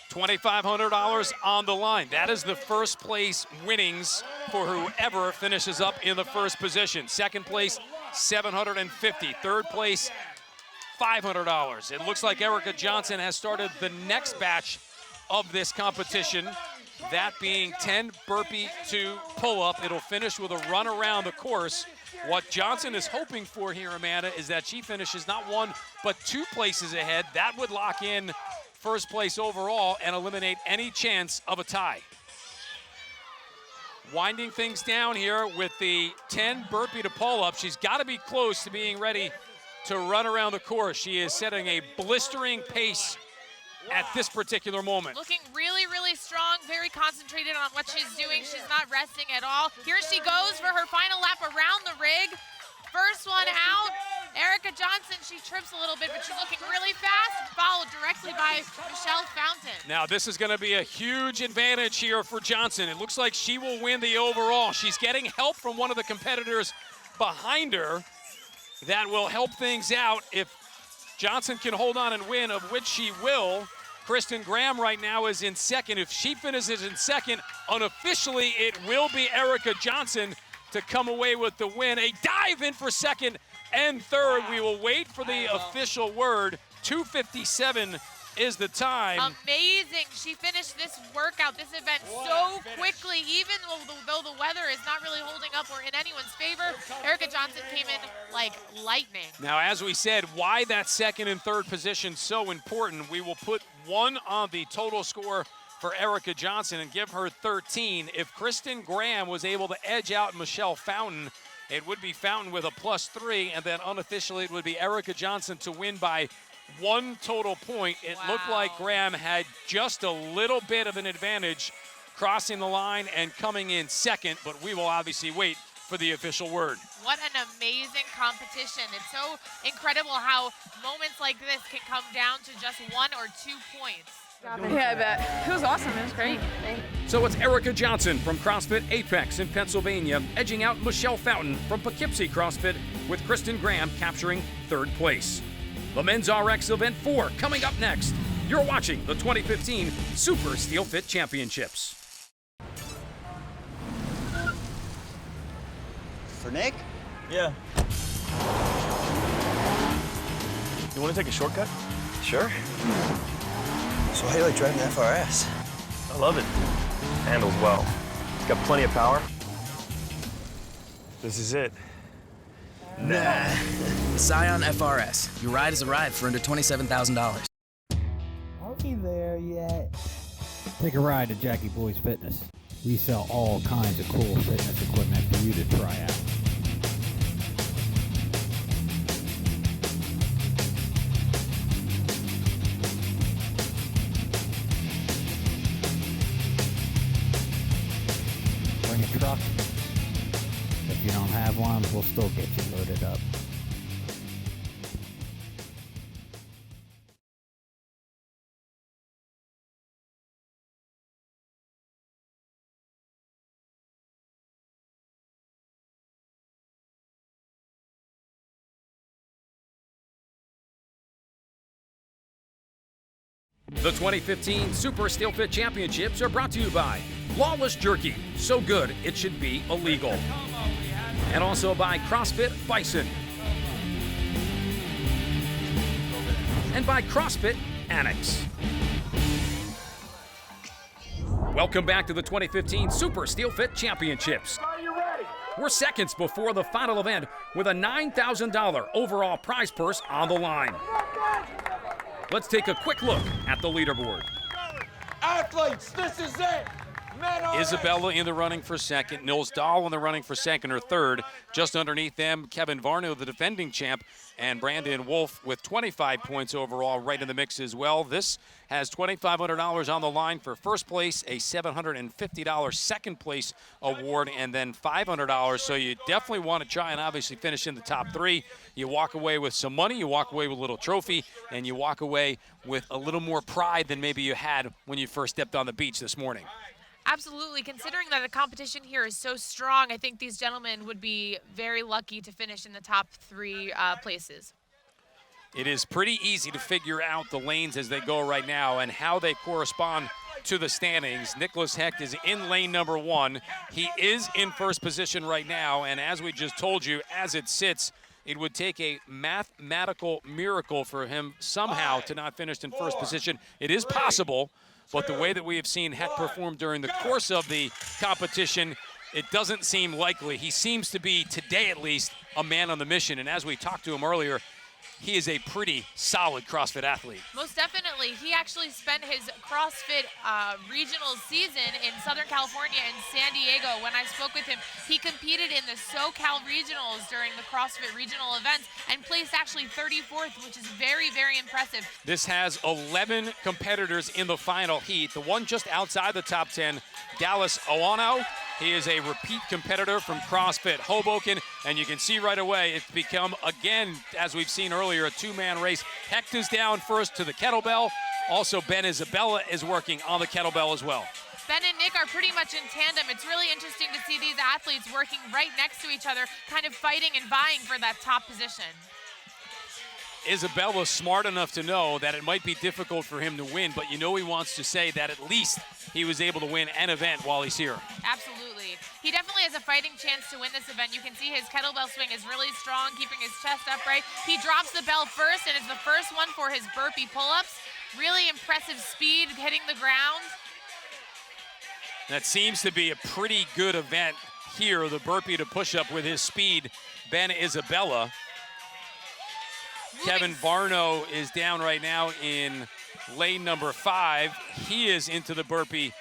$2,500 on the line. That is the first place winnings for whoever finishes up in the first position. Second place, $750. Third place, $500. It looks like Erica Johnson has started the next batch of this competition, that being 10 burpee to pull-up. It'll finish with a run around the course. What Johnson is hoping for here, Amanda, is that she finishes not one, but 2 places ahead. That would lock in first place overall and eliminate any chance of a tie. Winding things down here with the 10 burpee to pull-up. She's got to be close to being ready to run around the course. She is setting a blistering pace at this particular moment. Looking really, really strong, very concentrated on what she's doing. She's not resting at all. Here she goes for her final lap around the rig. First one out, Erica Johnson. She trips a little bit, but she's looking really fast, followed directly by Michelle Fountain. Now this is going to be a huge advantage here for Johnson. It looks like she will win the overall. She's getting help from one of the competitors behind her. That will help things out if Johnson can hold on and win, of which she will. Kristen Graham right now is in second. If she finishes in second, unofficially it will be Erica Johnson to come away with the win. A dive in for second and third. We will wait for the official word. 2:57 is the time. Amazing. She finished this workout, this event so quickly, even though the weather is not really holding up or in anyone's favor. Erica Johnson came in like lightning. Now, as we said, why that second and third position so important? We will put 1 on the total score for Erica Johnson and give her 13. If Kristen Graham was able to edge out Michelle Fountain, it would be Fountain with a +3, and then unofficially it would be Erica Johnson to win by 1 total point. It looked like Graham had just a little bit of an advantage crossing the line and coming in second, but we will obviously wait for the official word. What an amazing competition. It's so incredible how moments like this can come down to just 1 or 2 points. Yeah, I bet. It was awesome. It was great. So it's Erica Johnson from CrossFit Apex in Pennsylvania, edging out Michelle Fountain from Poughkeepsie CrossFit, with Kristen Graham capturing 3rd place. The Men's RX Event 4 coming up next. You're watching the 2015 Supersteel Fit Championships. For Nick? Yeah. You want to take a shortcut? Sure. So how do you like driving the FRS? I love it. Handles well. It's got plenty of power. This is it. Nah. Scion FRS. Your ride is a ride for under $27,000. Are we there yet? Take a ride to Jackie Boys Fitness. We sell all kinds of cool fitness equipment for you to try out. Bring a truck. If you don't have one, we'll still get you loaded up. The 2015 Supersteel Fit Championships are brought to you by Lawless Jerky, so good it should be illegal. And also by CrossFit Bison. And by CrossFit Annex. Welcome back to the 2015 Supersteel Fit Championships. We're seconds before the final event with a $9,000 overall prize purse on the line. Let's take a quick look at the leaderboard. Athletes, this is it. Isabella in the running for second, Nils Dahl in the running for second or third. Just underneath them, Kevin Varno, the defending champ, and Brandon Wolf with 25 points overall, right in the mix as well. This has $2,500 on the line for first place, a $750 second place award, and then $500. So you definitely want to try and obviously finish in the top 3. You walk away with some money, you walk away with a little trophy, and you walk away with a little more pride than maybe you had when you first stepped on the beach this morning. Absolutely. Considering that the competition here is so strong, I think these gentlemen would be very lucky to finish in the top 3 places. It is pretty easy to figure out the lanes as they go right now and how they correspond to the standings. Nicholas Hecht is in lane number 1. He is in first position right now, and as we just told you, as it sits, it would take a mathematical miracle for him somehow to not finish in first position. It is possible, but the way that we have seen Heck perform during the course of the competition, it doesn't seem likely. He seems to be, today at least, a man on the mission, and as we talked to him earlier, he is a pretty solid CrossFit athlete. Most definitely. He actually spent his CrossFit regional season in Southern California and San Diego. When I spoke with him, he competed in the SoCal regionals during the CrossFit regional events and placed actually 34th, which is very, very impressive. This has 11 competitors in the final heat. The one just outside the top 10, Dallas Owano. He is a repeat competitor from CrossFit Hoboken, and you can see right away it's become, again, as we've seen earlier, a two-man race. Hecht is down first to the kettlebell. Also, Ben Isabella is working on the kettlebell as well. Ben and Nick are pretty much in tandem. It's really interesting to see these athletes working right next to each other, kind of fighting and vying for that top position. Isabella's smart enough to know that it might be difficult for him to win, but you know he wants to say that at least he was able to win an event while he's here. Absolutely. He definitely has a fighting chance to win this event. You can see his kettlebell swing is really strong, keeping his chest upright. He drops the bell first, and it's the first one for his burpee pull-ups. Really impressive speed hitting the ground. That seems to be a pretty good event here, the burpee to push-up with his speed, Ben Isabella. Kevin Varno is down right now in lane number 5. He is into the burpee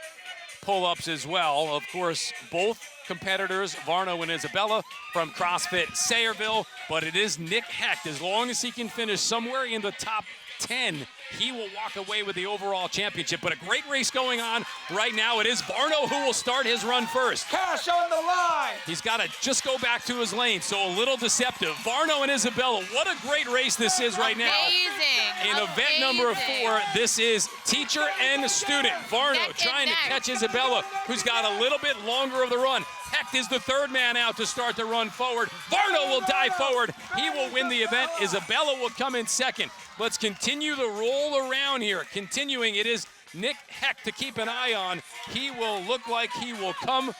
pull-ups as well. Of course, both competitors, Varno and Isabella, from CrossFit Sayreville, but it is Nick Hecht. As long as he can finish somewhere in the top 10, he will walk away with the overall championship. But a great race going on right now. It is Varno who will start his run first. Cash on the line. He's got to just go back to his lane, so a little deceptive. Varno and Isabella, what a great race this is right now. Amazing. In event number 4, this is teacher and student. Varno trying to catch Isabella, who's got a little bit longer of the run. Hecht is the third man out to start the run forward. Varno will dive forward. He will win the event. Isabella will come in second. Let's continue the roll around here. Continuing, it is Nick Hecht to keep an eye on. He will look like he will come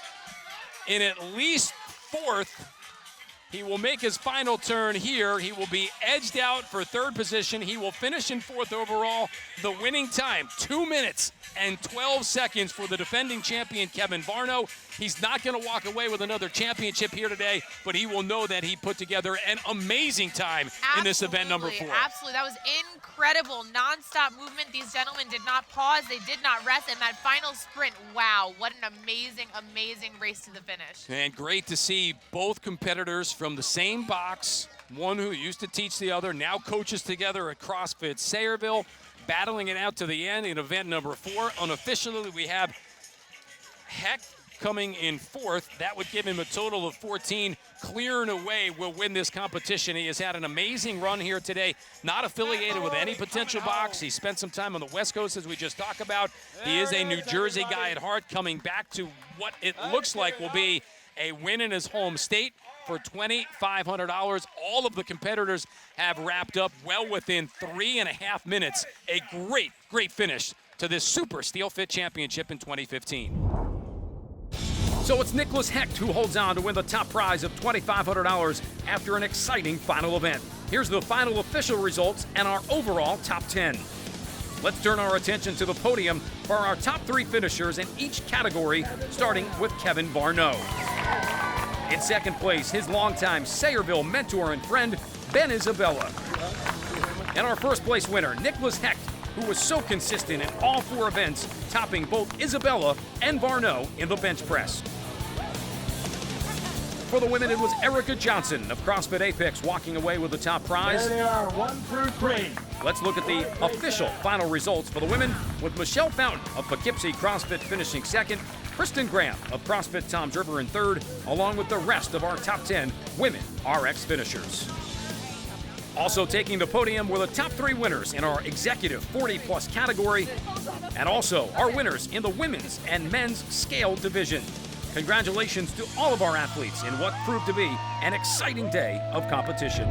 in at least 4th. He will make his final turn here. He will be edged out for 3rd position. He will finish in 4th overall. The winning time, 2 minutes and 12 seconds for the defending champion, Kevin Varno. He's not going to walk away with another championship here today, but he will know that he put together an amazing time in this event number 4. Absolutely. That was incredible. Non-stop movement. These gentlemen did not pause. They did not rest. And that final sprint, wow, what an amazing, amazing race to the finish. And great to see both competitors from the same box, one who used to teach the other, now coaches together at CrossFit Sayreville, battling it out to the end in event number 4. Unofficially, we have Hecht coming in 4th. That would give him a total of 14. Clear and away will win this competition. He has had an amazing run here today, not affiliated with any potential box. He spent some time on the West Coast, as we just talked about. He is a New Jersey guy at heart, coming back to what it looks like will be a win in his home state for $2,500. All of the competitors have wrapped up well within 3.5 minutes. A great, great finish to this Supersteel Fit Championship in 2015. So it's Nicholas Hecht who holds on to win the top prize of $2,500 after an exciting final event. Here's the final official results and our overall top 10. Let's turn our attention to the podium for our top 3 finishers in each category, starting with Kevin Varno. In second place, his longtime Sayreville mentor and friend, Ben Isabella. And our first place winner, Nicholas Hecht, who was so consistent in all 4 events, topping both Isabella and Varno in the bench press. For the women, it was Erica Johnson of CrossFit Apex walking away with the top prize. There they are, 1 through 3. Let's look at the official final results for the women, with Michelle Fountain of Poughkeepsie CrossFit finishing second, Kristen Graham of CrossFit Toms River in third, along with the rest of our top 10 women RX finishers. Also taking the podium were the top 3 winners in our executive 40-plus category, and also our winners in the women's and men's scale division. Congratulations to all of our athletes in what proved to be an exciting day of competition.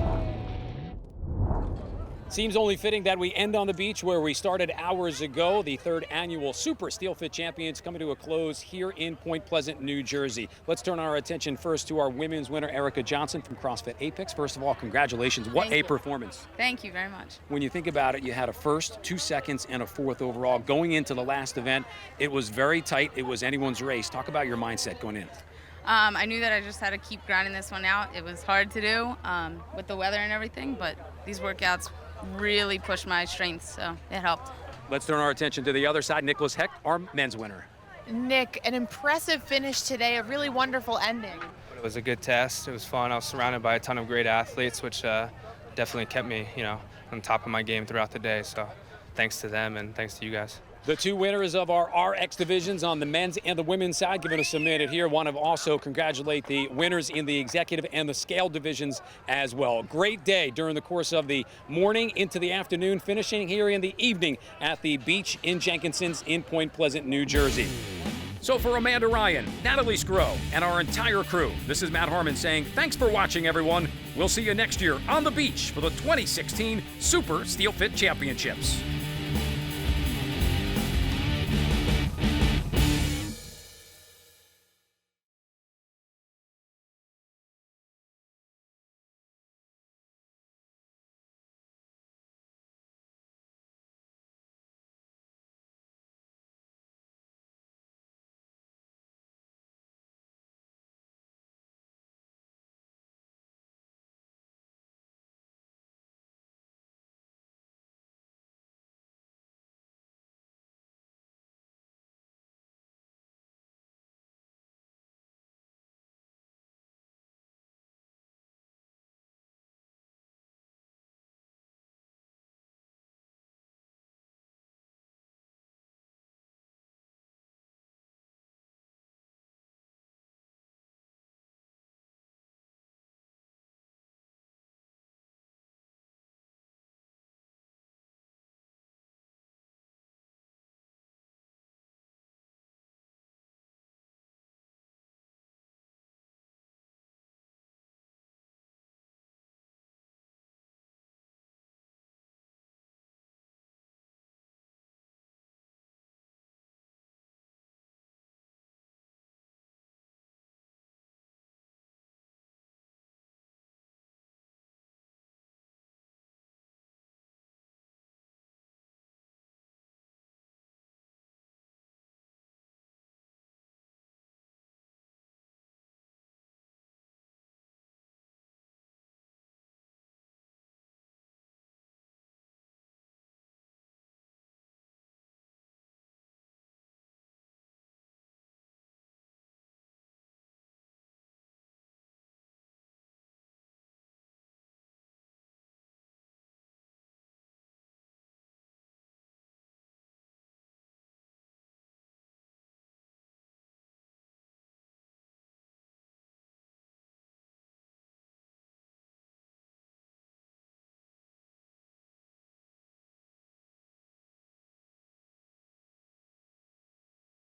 Seems only fitting that we end on the beach where we started hours ago. The 3rd annual Supersteel Fit Champions coming to a close here in Point Pleasant, New Jersey. Let's turn our attention first to our women's winner, Erica Johnson from CrossFit Apex. First of all, congratulations. What a performance. Thank you very much. When you think about it, you had a 1st, 2 seconds, and a 4th overall. Going into the last event, it was very tight. It was anyone's race. Talk about your mindset going in. I knew that I just had to keep grinding this one out. It was hard to do with the weather and everything, but these workouts really pushed my strengths, so it helped. Let's turn our attention to the other side. Nicholas Heck, our men's winner. Nick, an impressive finish today, a really wonderful ending. It was a good test. It was fun. I was surrounded by a ton of great athletes, which definitely kept me, on top of my game throughout the day. So thanks to them and thanks to you guys. The 2 winners of our RX divisions on the men's and the women's side, giving us a minute here. Want to also congratulate the winners in the executive and the scale divisions as well. Great day during the course of the morning into the afternoon, finishing here in the evening at the beach in Jenkinson's in Point Pleasant, New Jersey. So for Amanda Ryan, Natalie Scrow, and our entire crew, this is Matt Harmon saying thanks for watching, everyone. We'll see you next year on the beach for the 2016 Supersteel Fit Championships.